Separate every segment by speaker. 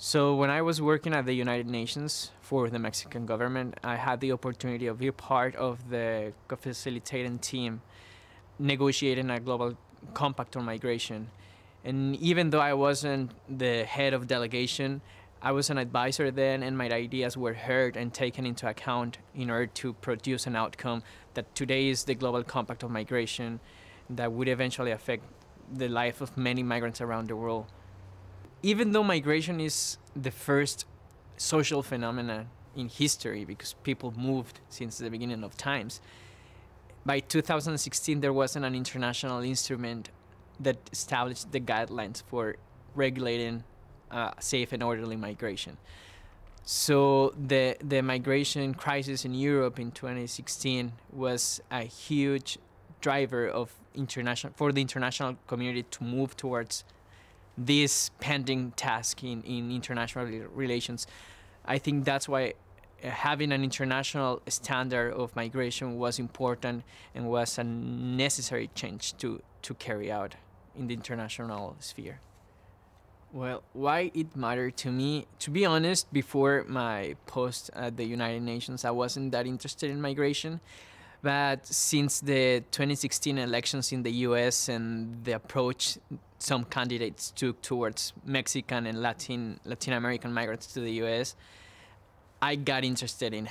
Speaker 1: So when I was working at the United Nations for the Mexican government, I had the opportunity of being part of the co-facilitating team negotiating a global compact on migration. And even though I wasn't the head of delegation, I was an advisor then, and my ideas were heard and taken into account in order to produce an outcome that today is the global compact of migration that would eventually affect the life of many migrants around the world. Even though migration is the first social phenomenon in history because people moved since the beginning of times, by 2016 there wasn't an international instrument that established the guidelines for regulating safe and orderly migration. So the migration crisis in Europe in 2016 was a huge driver of for the international community to move towards this pending task in international relations. I think that's why having an international standard of migration was important and was a necessary change to carry out in the international sphere. Well, why it mattered to me? To be honest, before my post at the United Nations, I wasn't that interested in migration. But since the 2016 elections in the US and the approach some candidates took towards Mexican and Latin American migrants to the US, I got interested in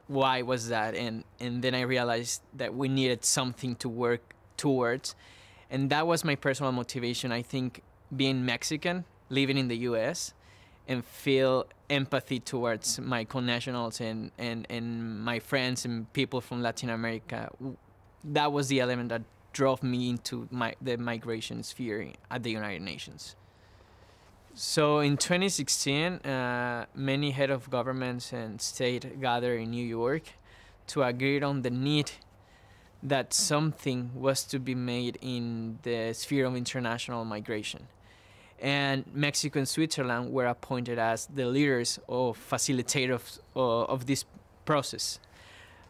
Speaker 1: why was that, and then I realized that we needed something to work towards, and that was my personal motivation. I think being Mexican, living in the US, and feel empathy towards my connationals and my friends and people from Latin America, that was the element that drove me into the migration sphere at the United Nations. So in 2016, many head of governments and state gathered in New York to agree on the need that something was to be made in the sphere of international migration. And Mexico and Switzerland were appointed as the leaders or facilitators of this process.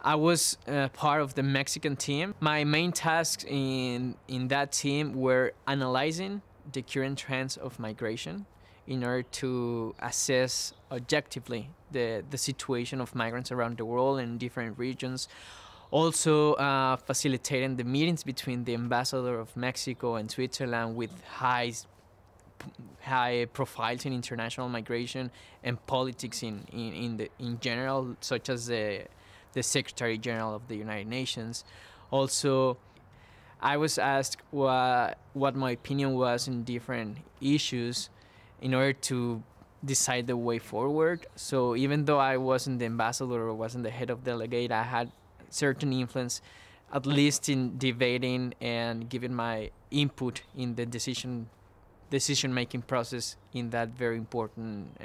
Speaker 1: I was part of the Mexican team. My main tasks in that team were analyzing the current trends of migration in order to assess objectively the situation of migrants around the world in different regions. Also facilitating the meetings between the ambassador of Mexico and Switzerland with high profiles in international migration and politics in general, such as the Secretary General of the United Nations. Also, I was asked what my opinion was in different issues in order to decide the way forward. So even though I wasn't the ambassador or wasn't the head of delegate, I had certain influence, at least in debating and giving my input in the decision-making process in that very important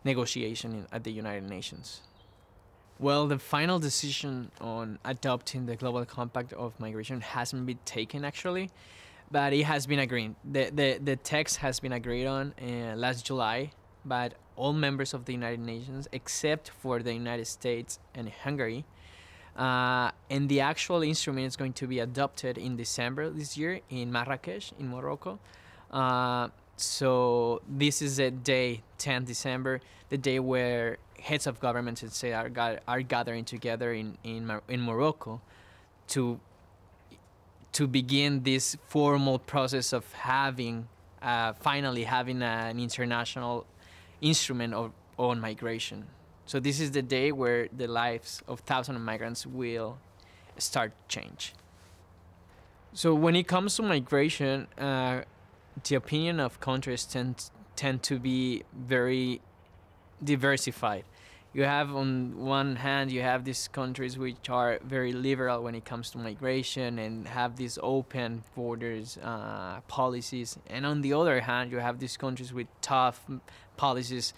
Speaker 1: negotiation at the United Nations. Well, the final decision on adopting the Global Compact of Migration hasn't been taken actually, but it has been agreed. The text has been agreed on last July by all members of the United Nations except for the United States and Hungary. And the actual instrument is going to be adopted in December this year in Marrakesh, in Morocco. So this is the day, 10 December, the day where heads of governments and state are gathering together in Morocco to begin this formal process of finally having an international instrument on migration. So this is the day where the lives of thousands of migrants will start to change. So when it comes to migration, the opinion of countries tend to be very diversified. You have on one hand, you have these countries which are very liberal when it comes to migration and have these open borders policies. And on the other hand, you have these countries with tough policies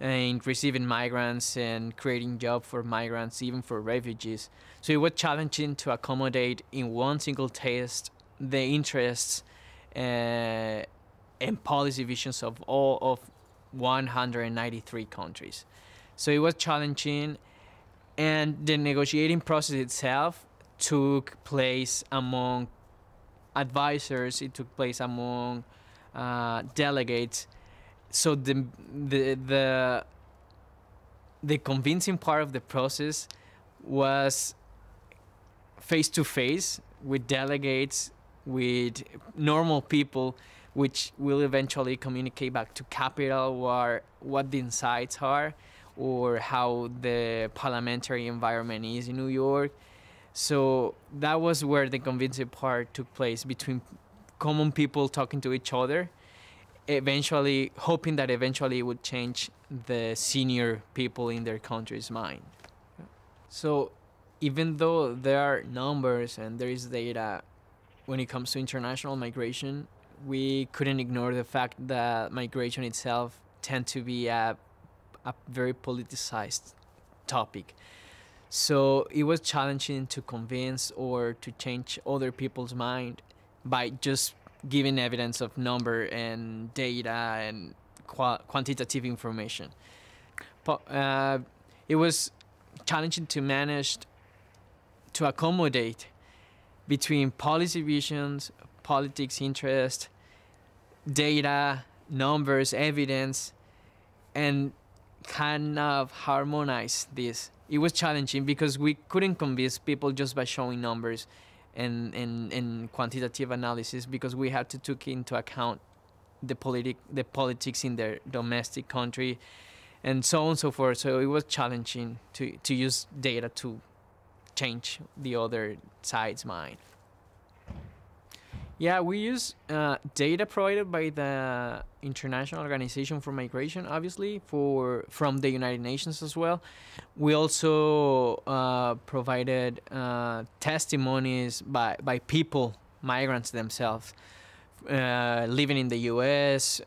Speaker 1: in receiving migrants and creating jobs for migrants, even for refugees. So it was challenging to accommodate in one single text the interests and policy visions of all of 193 countries. So it was challenging, and the negotiating process itself took place among advisors, it took place among delegates, So the the convincing part of the process was face to face with delegates, with normal people, which will eventually communicate back to capital what the insights are, or how the parliamentary environment is in New York. So that was where the convincing part took place, between common people talking to each other, eventually hoping that eventually it would change the senior people in their country's mind. So even though there are numbers and there is data when it comes to international migration, we couldn't ignore the fact that migration itself tends to be a very politicized topic. So it was challenging to convince or to change other people's mind by just giving evidence of number and data and quantitative information. But it was challenging to manage to accommodate between policy visions, politics interest, data, numbers, evidence, and kind of harmonize this. It was challenging because we couldn't convince people just by showing numbers and quantitative analysis, because we had to take into account the politics in their domestic country and so on and so forth. So it was challenging to use data to change the other side's mind. Yeah, we use data provided by the International Organization for Migration, obviously, from the United Nations as well. We also provided testimonies by people, migrants themselves, living in the U.S.,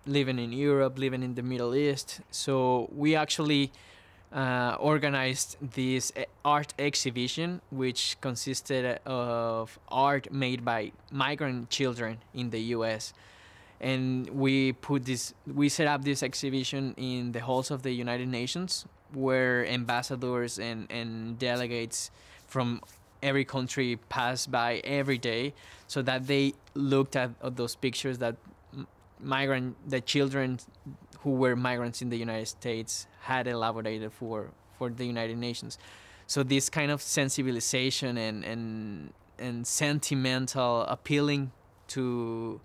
Speaker 1: living in Europe, living in the Middle East. So we actually organized this art exhibition, which consisted of art made by migrant children in the U.S. And we set up this exhibition in the halls of the United Nations, where ambassadors and delegates from every country passed by every day, so that they looked at those pictures that the children who were migrants in the United States had elaborated for the United Nations. So this kind of sensibilization and sentimental appealing to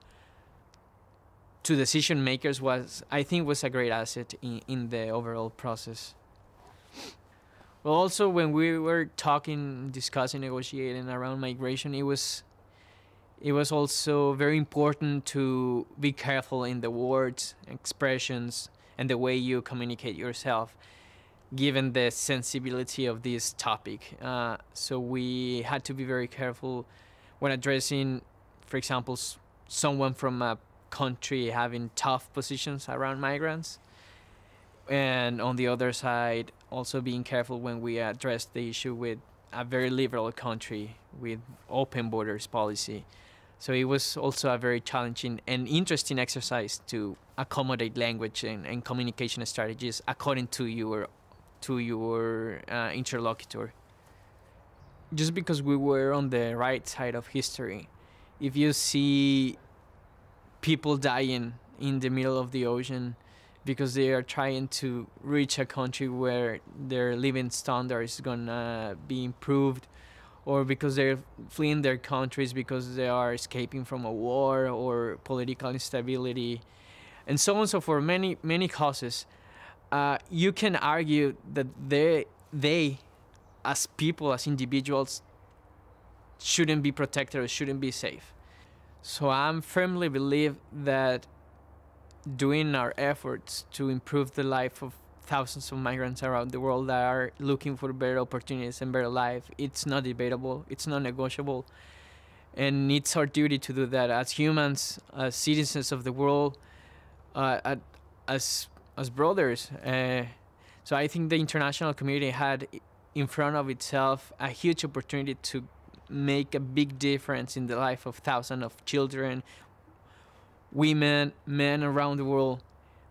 Speaker 1: decision makers was a great asset in the overall process. Well, also when we were discussing, negotiating around migration, it was also very important to be careful in the words, expressions, and the way you communicate yourself, given the sensibility of this topic. So we had to be very careful when addressing, for example, someone from a country having tough positions around migrants. And on the other side, also being careful when we address the issue with a very liberal country with open borders policy. So it was also a very challenging and interesting exercise to accommodate language and communication strategies according to your interlocutor. Just because we were on the right side of history, if you see people dying in the middle of the ocean because they are trying to reach a country where their living standards is gonna be improved, or because they're fleeing their countries because they are escaping from a war or political instability, and so on and so forth, many causes, you can argue that they as people, as individuals, shouldn't be protected or shouldn't be safe. So I firmly believe that doing our efforts to improve the life of thousands of migrants around the world that are looking for better opportunities and better life, it's not debatable, it's not negotiable, and it's our duty to do that as humans, as citizens of the world, as brothers. So I think the international community had in front of itself a huge opportunity to make a big difference in the life of thousands of children, women, men around the world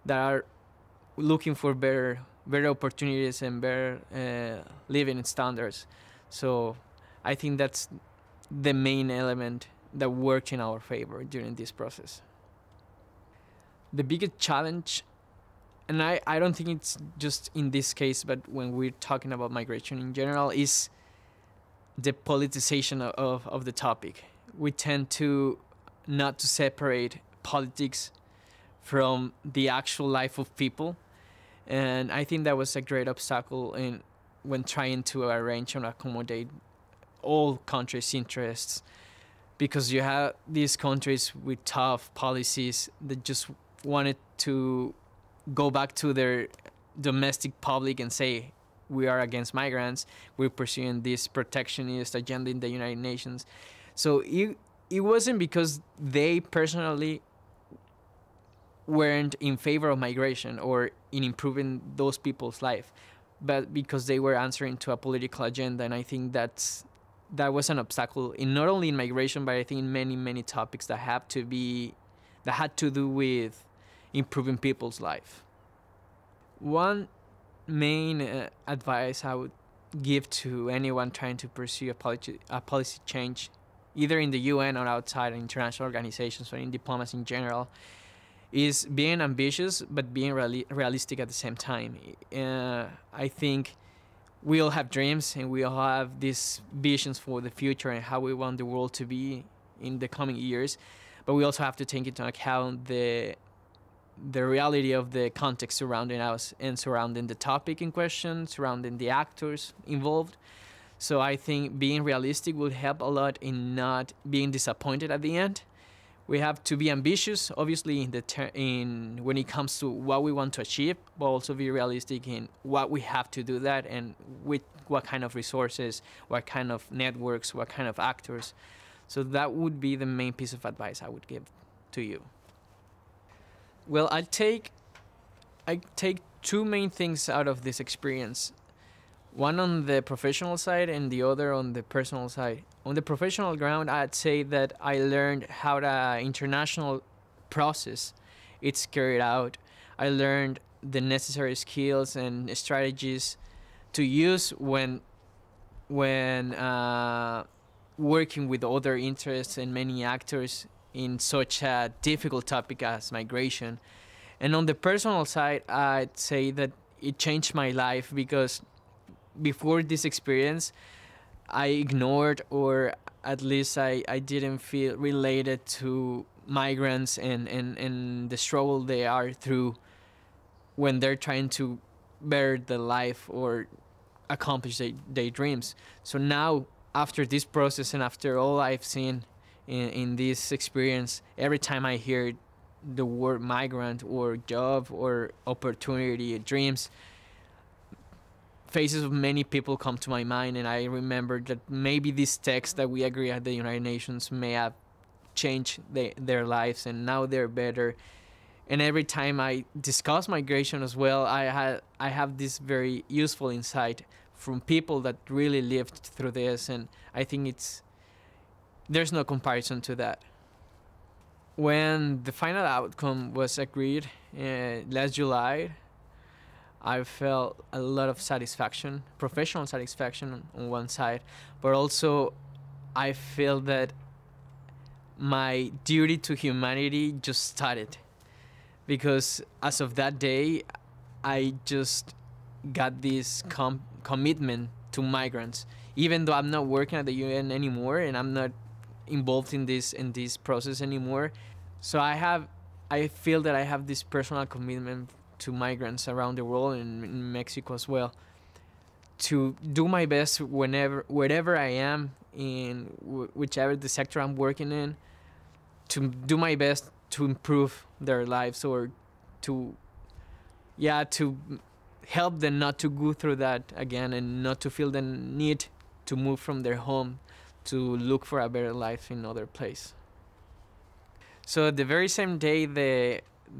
Speaker 1: that are looking for better opportunities and better living standards. So I think that's the main element that worked in our favor during this process. The biggest challenge, and I don't think it's just in this case, but when we're talking about migration in general, is the politicization of the topic. We tend to not to separate politics from the actual life of people. And I think that was a great obstacle in when trying to arrange and accommodate all countries' interests, because you have these countries with tough policies that just wanted to go back to their domestic public and say, we are against migrants, we're pursuing this protectionist agenda in the United Nations. So it wasn't because they personally weren't in favor of migration or in improving those people's life, but because they were answering to a political agenda. And I think that was an obstacle in not only in migration, but I think in many topics that had to do with improving people's life. One main advice I would give to anyone trying to pursue a policy change, either in the UN or outside international organizations or in diplomacy in general, is being ambitious but being realistic at the same time. I think we all have dreams and we all have these visions for the future and how we want the world to be in the coming years, but we also have to take into account the reality of the context surrounding us and surrounding the topic in question, surrounding the actors involved. So I think being realistic will help a lot in not being disappointed at the end. We have to be ambitious, obviously, in when it comes to what we want to achieve, but also be realistic in what we have to do that and with what kind of resources, what kind of networks, what kind of actors. So that would be the main piece of advice I would give to you. Well, I take two main things out of this experience. One on the professional side and the other on the personal side. On the professional ground, I'd say that I learned how the international process it's carried out. I learned the necessary skills and strategies to use when working with other interests and many actors in such a difficult topic as migration. And on the personal side, I'd say that it changed my life, because before this experience, I ignored, or at least I didn't feel related to migrants and the struggle they are through when they're trying to better their life or accomplish their dreams. So now, after this process and after all I've seen in this experience, every time I hear the word migrant or job or opportunity, dreams, faces of many people come to my mind, and I remember that maybe this text that we agree at the United Nations may have changed their lives, and now they're better. And every time I discuss migration as well, I have this very useful insight from people that really lived through this, and I think there's no comparison to that. When the final outcome was agreed last July, I felt a lot of satisfaction, professional satisfaction on one side, but also I feel that my duty to humanity just started, because as of that day, I just got this commitment to migrants, even though I'm not working at the UN anymore and I'm not involved in this process anymore. So I feel that I have this personal commitment to migrants around the world and in Mexico as well, to do my best wherever I am in whichever the sector I'm working in, to do my best to improve their lives, or to help them not to go through that again and not to feel the need to move from their home to look for a better life in other place. So the very same day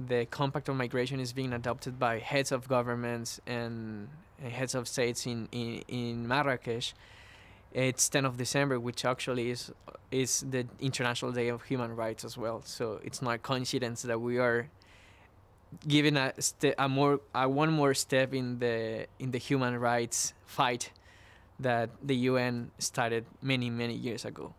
Speaker 1: the Compact on Migration is being adopted by heads of governments and heads of states in Marrakesh, it's 10th of December, which actually is the International Day of Human Rights as well. So it's not a coincidence that we are giving one more step in the human rights fight that the UN started many years ago.